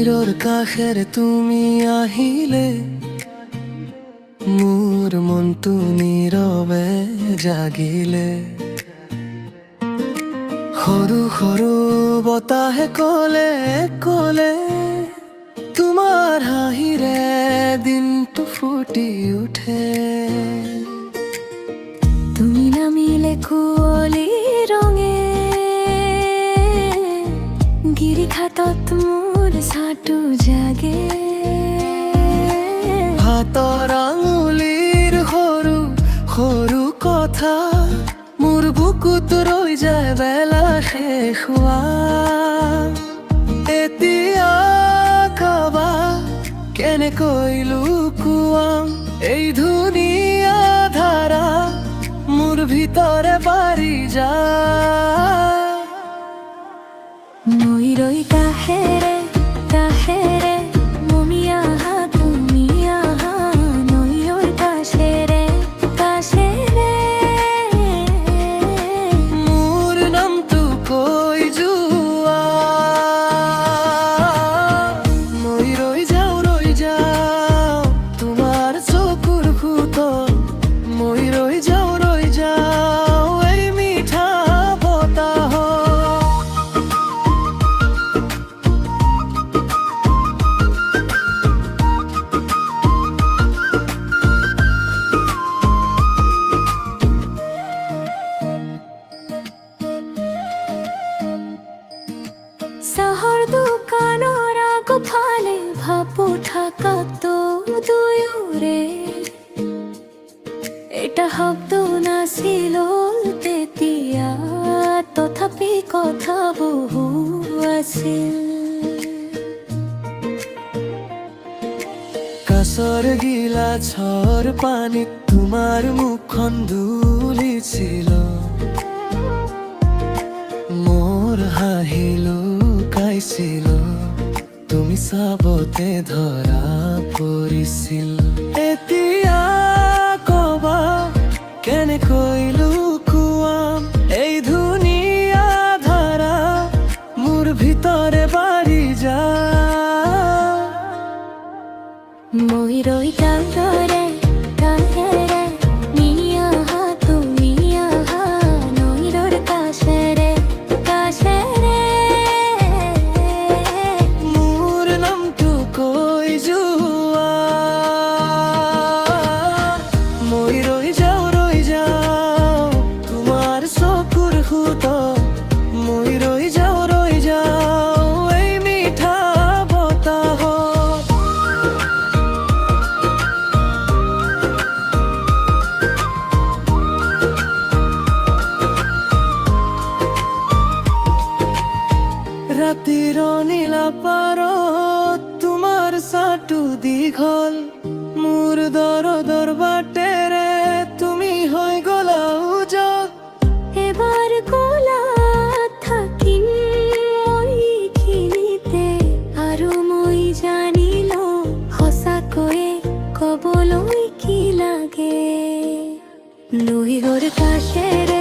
নৈৰৰ কাষেৰে তুমি আহিলে মোৰ মনটো নীৰৱে জাগিলে। সৰু সৰু বতাহে ক'লে ক'লে তোমাৰ হাঁহিৰে দিনটো ফুটি উঠে। তুমি নামিলে কুঁৱলী ৰঙে গিৰিখাটত মোৰ ছাটো জাগে। হাতৰ আঙুলিৰ সৰু সৰু কথা মোৰ বুকুত ৰৈ যায় বেলা শেষ হোৱা। এতিয়া কবা কেনেকৈ লুকুৱাম এই ধুনীয়া ধাৰা মোৰ ভিতৰে বাঢ়ি যায়। নৈ ৰৈ কাষেৰে কাষেৰে তুমি আহা নৈৰ কাষেৰে কাষেৰে মোৰ নামটো কৈ যোৱা। মই ৰৈ যাওঁ তোমাৰ চকুৰ ফুটত। মই ৰৈ যাওঁ এই মিঠা বতাহত। চাহৰ দোকানৰ আগফালে ভাপো থাকাতো দুয়োৰে এটা শব্দ নাছিল তেতিয়া, তথাপি কথা বহু আছিল। কাছৰ গিলাচৰ পানীত তোমাৰ মুখখন ধুলিছিল। মোৰ হাঁহি লুকাইছিল তুমি চাবতে ধৰা পৰিছিল। এতিয়া কবা কেনেকৈ লুকুৱাম এই ধুনীয়া ধাৰা মোৰ ভিতৰে বাঢ়ি যায়। মই ৰৈ কাষেৰে কাষেৰে তুমি আহা নৈৰৰ কাষেৰে কাষেৰে মোৰ নামটো কৈ যোৱা। মই ৰৈ যাওঁ তোমাৰ চকুৰ ফুটত। মই ৰৈ যাওঁ এই মিঠা বতাহত। ৰাতিৰ নীলা পাৰত তোমাৰ ছাটো দীঘল। মোৰ দৰদৰ বাটেৰে তুমি হৈ গলা উজল। এবাৰ গলা থাকিম মই খিনিতে আৰু মই জানিলো সঁচাকৈয়ে কবলৈ কি লাগে। নৈৰ কাষেৰে